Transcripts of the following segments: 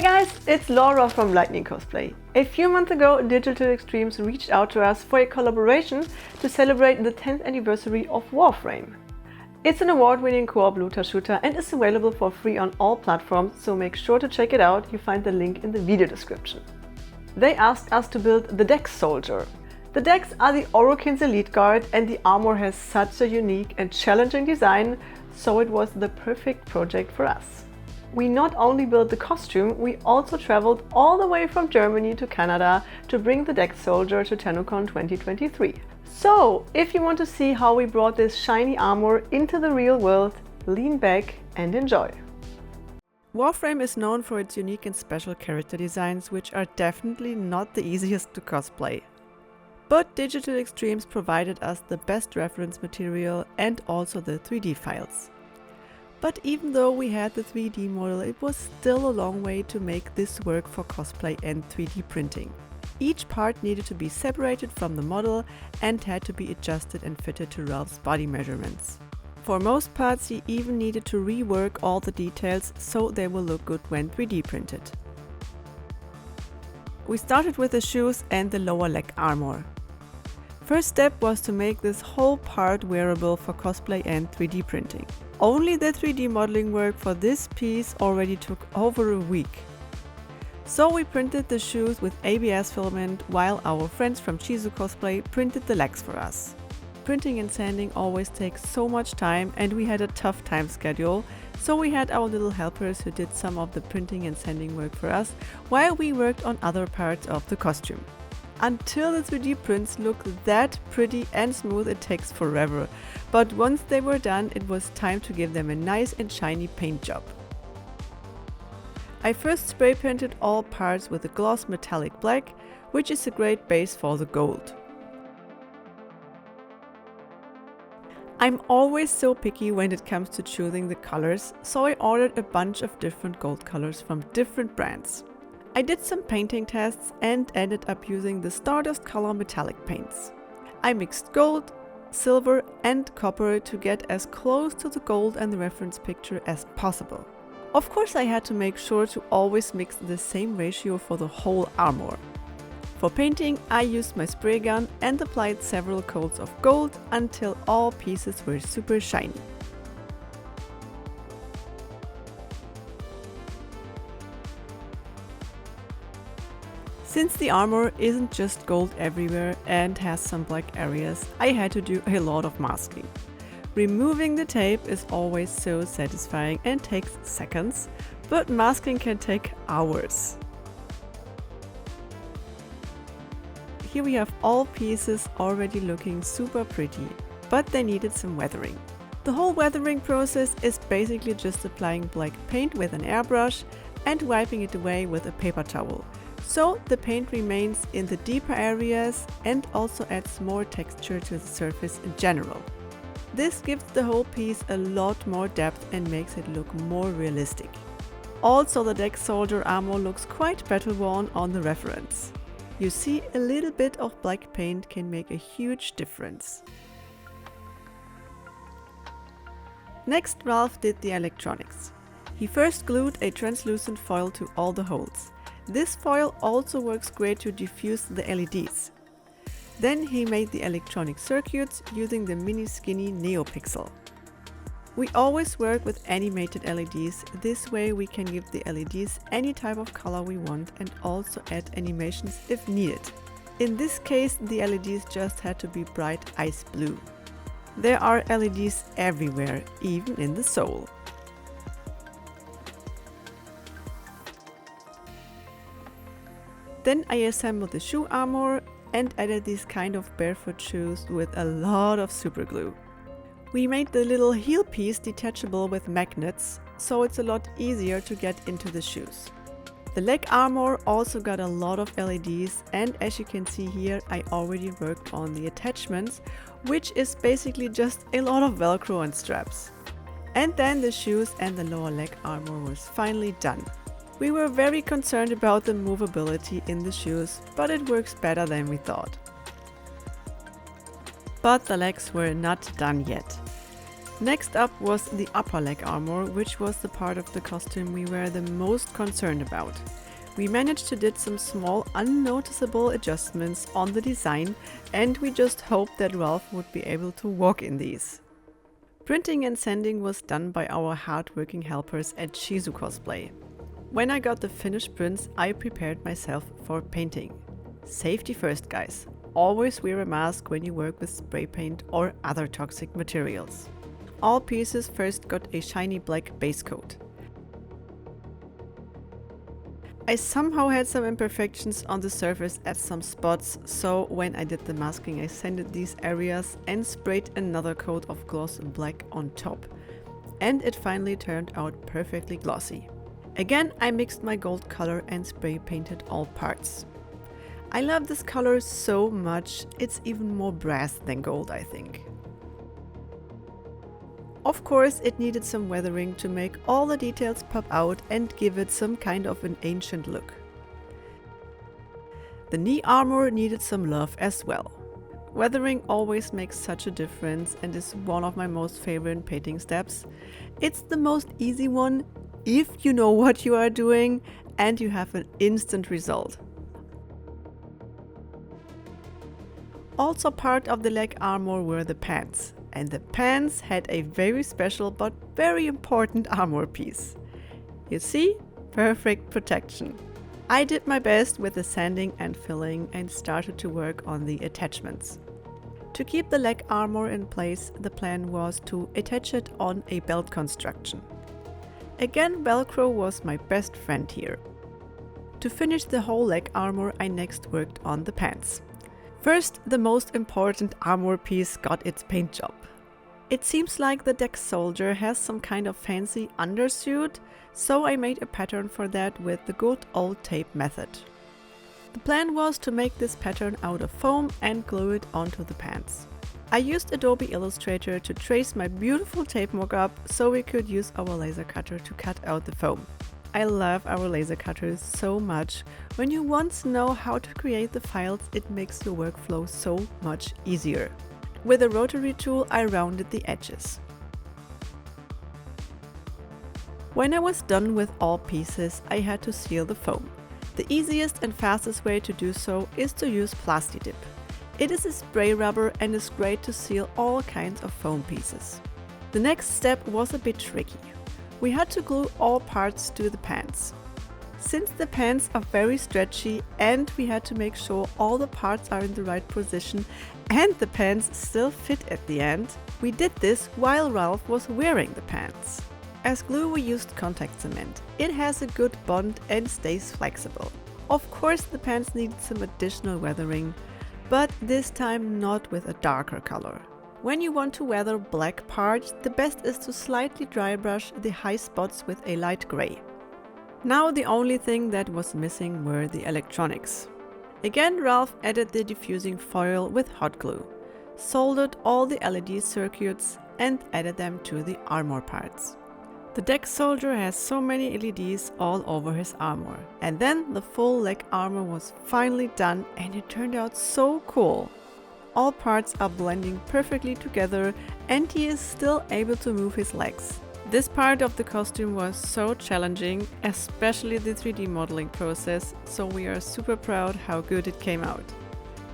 Hey guys, it's Laura from Lightning Cosplay. A few months ago, Digital Extremes reached out to us for a collaboration to celebrate the 10th anniversary of Warframe. It's an award-winning co-op looter shooter and is available for free on all platforms, so make sure to check it out. You find the link in the video description. They asked us to build the Dex Soldier. The Dex are the Orokin's elite guard, and the armor has such a unique and challenging design, so it was the perfect project for us. We not only built the costume, we also traveled all the way from Germany to Canada to bring the Dex Soldier to TennoCon 2023. So, if you want to see how we brought this shiny armor into the real world, lean back and enjoy. Warframe is known for its unique and special character designs, which are definitely not the easiest to cosplay. But Digital Extremes provided us the best reference material and also the 3D files. But even though we had the 3D model, it was still a long way to make this work for cosplay and 3D printing. Each part needed to be separated from the model and had to be adjusted and fitted to Ralph's body measurements. For most parts, he even needed to rework all the details so they will look good when 3D printed. We started with the shoes and the lower leg armor. First step was to make this whole part wearable for cosplay and 3D printing. Only the 3D modeling work for this piece already took over a week. So we printed the shoes with ABS filament while our friends from Chizu Cosplay printed the legs for us. Printing and sanding always takes so much time and we had a tough time schedule, so we had our little helpers who did some of the printing and sanding work for us while we worked on other parts of the costume. Until the 3D prints look that pretty and smooth, it takes forever. But once they were done, it was time to give them a nice and shiny paint job. I first spray painted all parts with a gloss metallic black, which is a great base for the gold. I'm always so picky when it comes to choosing the colors, so I ordered a bunch of different gold colors from different brands. I did some painting tests and ended up using the Stardust Color metallic paints. I mixed gold, silver and copper to get as close to the gold and the reference picture as possible. Of course, I had to make sure to always mix the same ratio for the whole armor. For painting, I used my spray gun and applied several coats of gold until all pieces were super shiny. Since the armor isn't just gold everywhere and has some black areas, I had to do a lot of masking. Removing the tape is always so satisfying and takes seconds, but masking can take hours. Here we have all pieces already looking super pretty, but they needed some weathering. The whole weathering process is basically just applying black paint with an airbrush and wiping it away with a paper towel. So the paint remains in the deeper areas and also adds more texture to the surface in general. This gives the whole piece a lot more depth and makes it look more realistic. Also, the Dex Soldier armor looks quite battle-worn on the reference. You see, a little bit of black paint can make a huge difference. Next, Ralph did the electronics. He first glued a translucent foil to all the holes. This foil also works great to diffuse the LEDs. Then he made the electronic circuits using the mini skinny NeoPixel. We always work with animated LEDs, this way we can give the LEDs any type of color we want and also add animations if needed. In this case, the LEDs just had to be bright ice blue. There are LEDs everywhere, even in the sole. Then I assembled the shoe armor and added these kind of barefoot shoes with a lot of super glue. We made the little heel piece detachable with magnets, so it's a lot easier to get into the shoes. The leg armor also got a lot of LEDs, and as you can see here, I already worked on the attachments, which is basically just a lot of Velcro and straps. And then the shoes and the lower leg armor was finally done. We were very concerned about the movability in the shoes, but it works better than we thought. But the legs were not done yet. Next up was the upper leg armor, which was the part of the costume we were the most concerned about. We managed to did some small unnoticeable adjustments on the design, and we just hoped that Ralph would be able to walk in these. Printing and sanding was done by our hard-working helpers at Shizu Cosplay. When I got the finished prints, I prepared myself for painting. Safety first, guys. Always wear a mask when you work with spray paint or other toxic materials. All pieces first got a shiny black base coat. I somehow had some imperfections on the surface at some spots, so when I did the masking I sanded these areas and sprayed another coat of gloss black on top. And it finally turned out perfectly glossy. Again, I mixed my gold color and spray painted all parts. I love this color so much, it's even more brass than gold, I think. Of course, it needed some weathering to make all the details pop out and give it some kind of an ancient look. The knee armor needed some love as well. Weathering always makes such a difference and is one of my most favorite painting steps. It's the most easy one if you know what you are doing and you have an instant result. Also part of the leg armor were the pants. And the pants had a very special but very important armor piece. You see? Perfect protection. I did my best with the sanding and filling and started to work on the attachments. To keep the leg armor in place, the plan was to attach it on a belt construction. Again, Velcro was my best friend here. To finish the whole leg armor, I next worked on the pants. First, the most important armor piece got its paint job. It seems like the Dex soldier has some kind of fancy undersuit, so I made a pattern for that with the good old tape method. The plan was to make this pattern out of foam and glue it onto the pants. I used Adobe Illustrator to trace my beautiful tape mockup so we could use our laser cutter to cut out the foam. I love our laser cutters so much. When you once know how to create the files, it makes your workflow so much easier. With a rotary tool, I rounded the edges. When I was done with all pieces, I had to seal the foam. The easiest and fastest way to do so is to use Plasti-Dip. It is a spray rubber and is great to seal all kinds of foam pieces. The next step was a bit tricky. We had to glue all parts to the pants. Since the pants are very stretchy and we had to make sure all the parts are in the right position and the pants still fit at the end, we did this while Ralph was wearing the pants. As glue we used contact cement. It has a good bond and stays flexible. Of course the pants needed some additional weathering, but this time not with a darker color. When you want to weather black parts, the best is to slightly dry brush the high spots with a light gray. Now the only thing that was missing were the electronics. Again, Ralph added the diffusing foil with hot glue, soldered all the LED circuits and added them to the armor parts. The Dex soldier has so many LEDs all over his armor. And then the full leg armor was finally done and it turned out so cool. All parts are blending perfectly together and he is still able to move his legs. This part of the costume was so challenging, especially the 3D modeling process, so we are super proud how good it came out.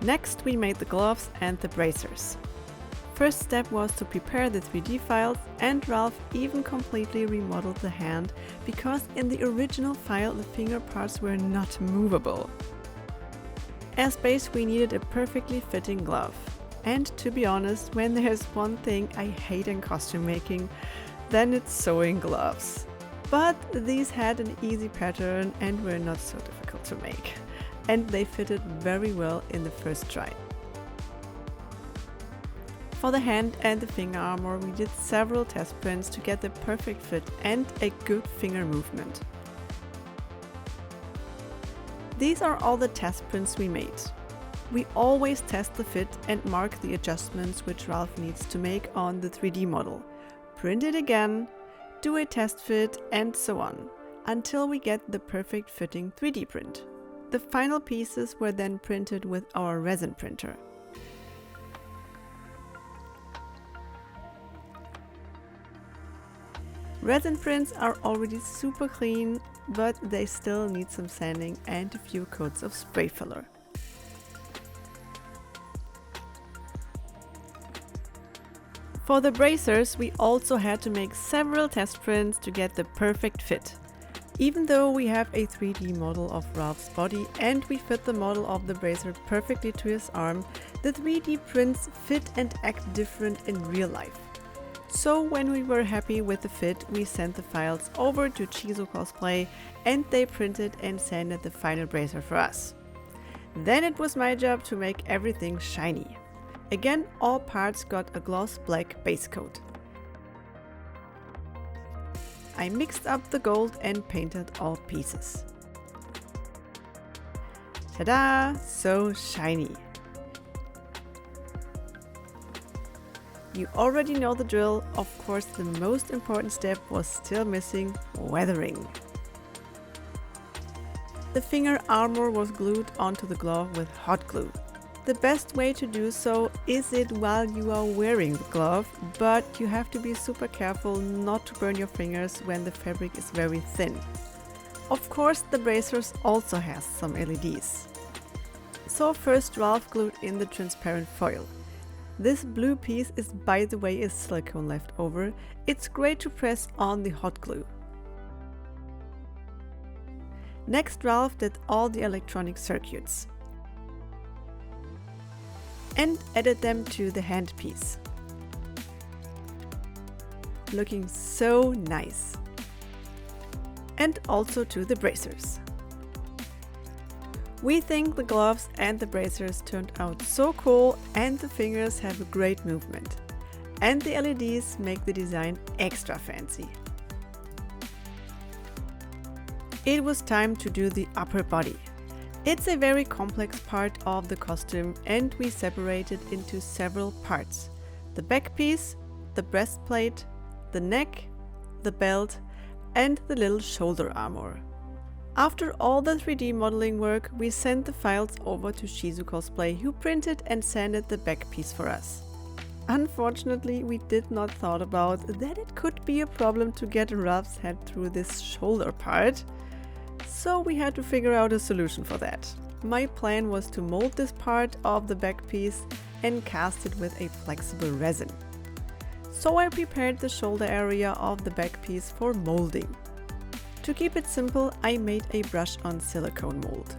Next we made the gloves and the bracers. First step was to prepare the 3D files and Ralph even completely remodeled the hand because in the original file the finger parts were not movable. As base we needed a perfectly fitting glove. And to be honest, when there's one thing I hate in costume making, then it's sewing gloves. But these had an easy pattern and were not so difficult to make. And they fitted very well in the first try. For the hand and the finger armor we did several test prints to get the perfect fit and a good finger movement. These are all the test prints we made. We always test the fit and mark the adjustments which Ralph needs to make on the 3D model. Print it again, do a test fit and so on, until we get the perfect fitting 3D print. The final pieces were then printed with our resin printer. Resin prints are already super clean, but they still need some sanding and a few coats of spray filler. For the bracers, we also had to make several test prints to get the perfect fit. Even though we have a 3D model of Ralph's body and we fit the model of the bracer perfectly to his arm, the 3D prints fit and act different in real life. So when we were happy with the fit, we sent the files over to Chizu Cosplay and they printed and sanded the final bracer for us. Then it was my job to make everything shiny. Again, all parts got a gloss black base coat. I mixed up the gold and painted all pieces. Ta-da! So shiny! You already know the drill. Of course, the most important step was still missing: weathering. The finger armor was glued onto the glove with hot glue. The best way to do so is it while you are wearing the glove, but you have to be super careful not to burn your fingers when the fabric is very thin. Of course, the bracers also has some LEDs. So first Ralph glued in the transparent foil. This blue piece is, by the way, a silicone left over. It's great to press on the hot glue. Next, Ralph did all the electronic circuits and added them to the handpiece. Looking so nice. And also to the bracers. We think the gloves and the bracers turned out so cool and the fingers have a great movement. And the LEDs make the design extra fancy. It was time to do the upper body. It's a very complex part of the costume and we separate it into several parts: the back piece, the breastplate, the neck, the belt and the little shoulder armor. After all the 3D modeling work, we sent the files over to Chizu Cosplay, who printed and sanded the back piece for us. Unfortunately, we did not thought about that it could be a problem to get Ralph's head through this shoulder part. So we had to figure out a solution for that. My plan was to mold this part of the back piece and cast it with a flexible resin. So I prepared the shoulder area of the back piece for molding. To keep it simple, I made a brush-on silicone mold.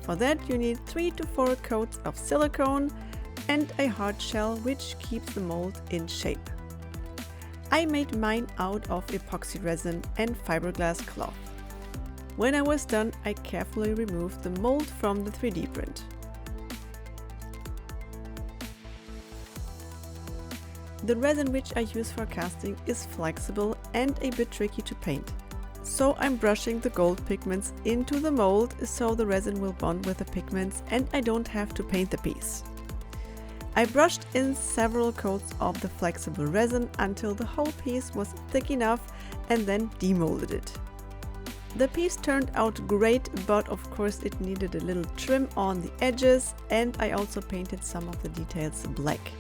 For that you need 3 to 4 coats of silicone and a hard shell which keeps the mold in shape. I made mine out of epoxy resin and fiberglass cloth. When I was done, I carefully removed the mold from the 3D print. The resin which I use for casting is flexible and a bit tricky to paint. So I'm brushing the gold pigments into the mold so the resin will bond with the pigments and I don't have to paint the piece. I brushed in several coats of the flexible resin until the whole piece was thick enough and then demolded it. The piece turned out great, but of course it needed a little trim on the edges and I also painted some of the details black.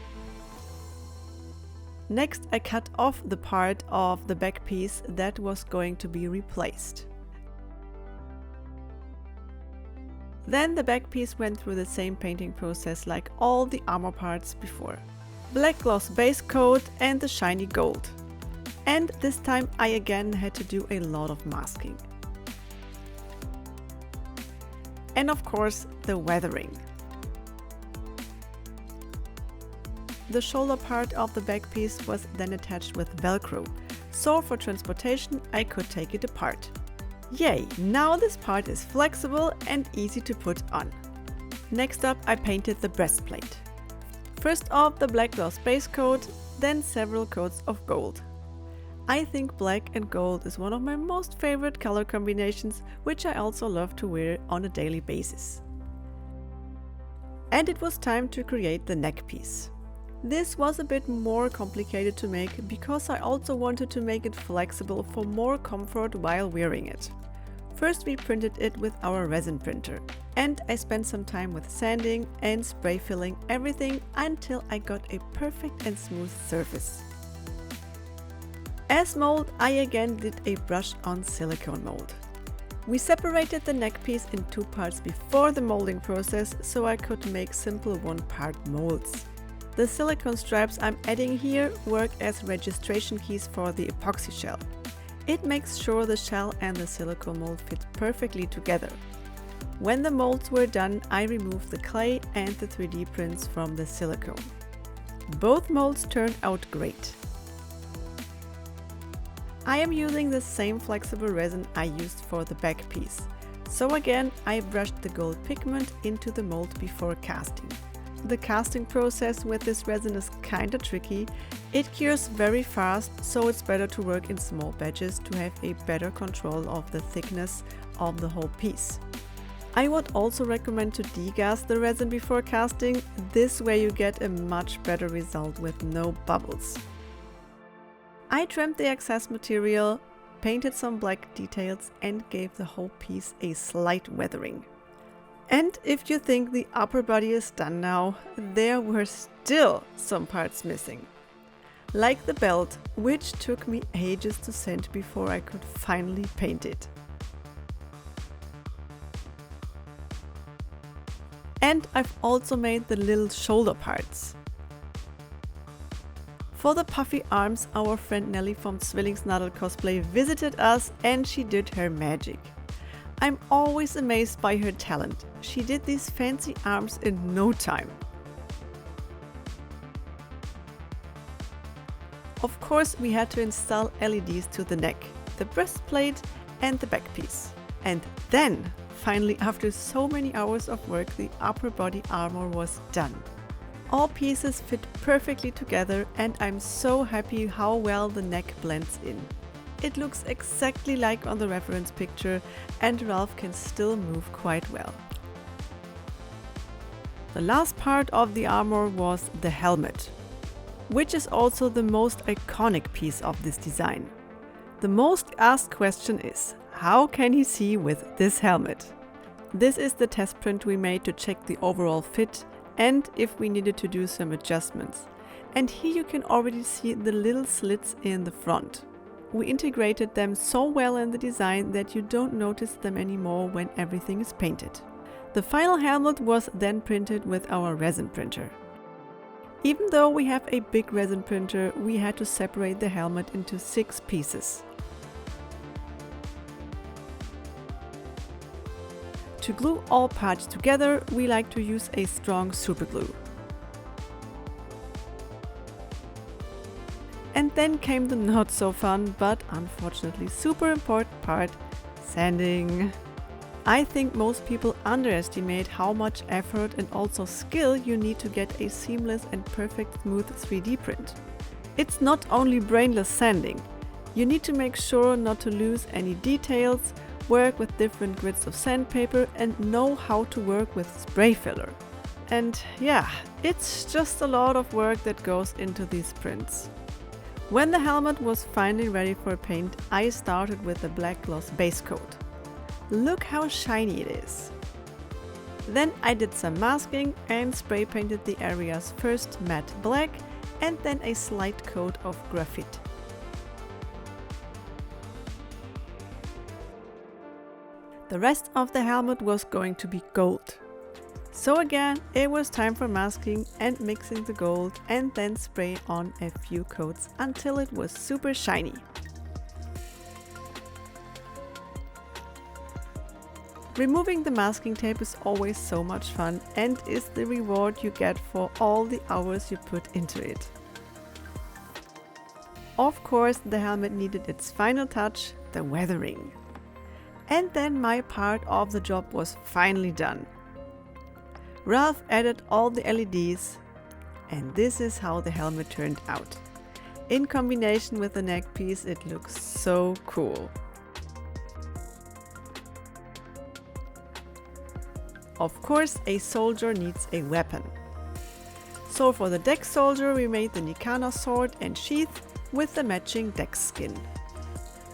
Next, I cut off the part of the back piece that was going to be replaced. Then the back piece went through the same painting process like all the armor parts before. Black gloss base coat and the shiny gold. And this time I again had to do a lot of masking. And of course, the weathering. The shoulder part of the back piece was then attached with Velcro, so for transportation I could take it apart. Yay! Now this part is flexible and easy to put on. Next up, I painted the breastplate. First off, the black gloss base coat, then several coats of gold. I think black and gold is one of my most favorite color combinations, which I also love to wear on a daily basis. And it was time to create the neck piece. This was a bit more complicated to make because I also wanted to make it flexible for more comfort while wearing it. First we printed it with our resin printer and I spent some time with sanding and spray filling everything until I got a perfect and smooth surface. As mold, I again did a brush-on silicone mold. We separated the neck piece in 2 parts before the molding process, so I could make simple 1-part molds. The silicone stripes I'm adding here work as registration keys for the epoxy shell. It makes sure the shell and the silicone mold fit perfectly together. When the molds were done, I removed the clay and the 3D prints from the silicone. Both molds turned out great. I am using the same flexible resin I used for the back piece. So again, I brushed the gold pigment into the mold before casting. The casting process with this resin is kinda tricky. It cures very fast, so it's better to work in small batches to have a better control of the thickness of the whole piece. I would also recommend to degas the resin before casting. This way you get a much better result with no bubbles. I trimmed the excess material, painted some black details and gave the whole piece a slight weathering. And if you think the upper body is done now, there were still some parts missing. Like the belt, which took me ages to sand before I could finally paint it. And I've also made the little shoulder parts. For the puffy arms, our friend Nelly from Zwillingsnadel Cosplay visited us and she did her magic. I'm always amazed by her talent. She did these fancy arms in no time. Of course, we had to install LEDs to the neck, the breastplate and the back piece. And then, finally, after so many hours of work, the upper body armor was done. All pieces fit perfectly together and I'm so happy how well the neck blends in. It looks exactly like on the reference picture and Ralph can still move quite well. The last part of the armor was the helmet, which is also the most iconic piece of this design. The most asked question is, how can he see with this helmet? This is the test print we made to check the overall fit and if we needed to do some adjustments. And here you can already see the little slits in the front. We integrated them so well in the design that you don't notice them anymore when everything is painted. The final helmet was then printed with our resin printer. Even though we have a big resin printer, we had to separate the helmet into 6 pieces. To glue all parts together, we like to use a strong super glue. And then came the not so fun, but unfortunately super important part, sanding. I think most people underestimate how much effort and also skill you need to get a seamless and perfect smooth 3D print. It's not only brainless sanding. You need to make sure not to lose any details, work with different grids of sandpaper and know how to work with spray filler. And yeah, it's just a lot of work that goes into these prints. When the helmet was finally ready for paint, I started with the black gloss base coat. Look how shiny it is. Then I did some masking and spray painted the areas first matte black and then a slight coat of graphite. The rest of the helmet was going to be gold. So again, it was time for masking and mixing the gold and then spray on a few coats until it was super shiny. Removing the masking tape is always so much fun and is the reward you get for all the hours you put into it. Of course, the helmet needed its final touch, the weathering. And then my part of the job was finally done. Ralph added all the LEDs and this is how the helmet turned out. In combination with the neck piece, it looks so cool. Of course, a soldier needs a weapon. So for the Dex soldier, we made the Nikana sword and sheath with the matching Dex skin.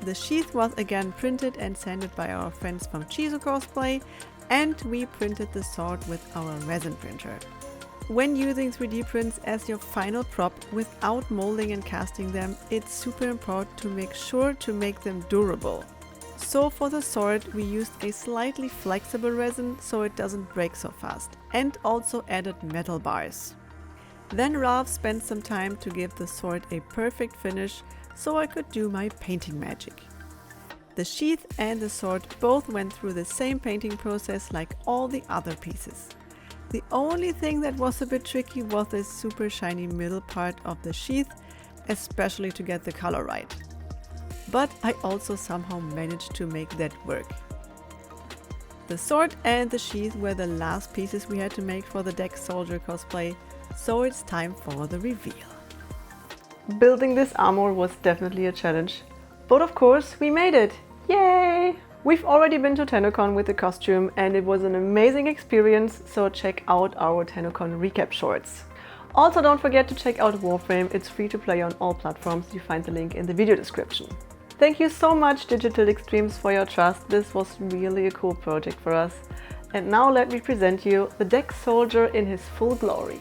The sheath was again printed and sanded by our friends from Chizu Cosplay, and we printed the sword with our resin printer. when using 3D prints as your final prop without molding and casting them, it's super important to make sure to make them durable. So for the sword we used a slightly flexible resin so it doesn't break so fast, and also added metal bars. Then Ralph spent some time to give the sword a perfect finish so I could do my painting magic. The sheath and the sword both went through the same painting process like all the other pieces. The only thing that was a bit tricky was this super shiny middle part of the sheath, especially to get the color right. But I also somehow managed to make that work. The sword and the sheath were the last pieces we had to make for the Dex Soldier cosplay, so it's time for the reveal. Building this armor was definitely a challenge, but of course we made it! Yay! We've already been to TennoCon with the costume and it was an amazing experience, so check out our TennoCon recap shorts. Also don't forget to check out Warframe, it's free to play on all platforms, you find the link in the video description. Thank you so much Digital Extremes for your trust, this was really a cool project for us. And now let me present you the Dex Soldier in his full glory.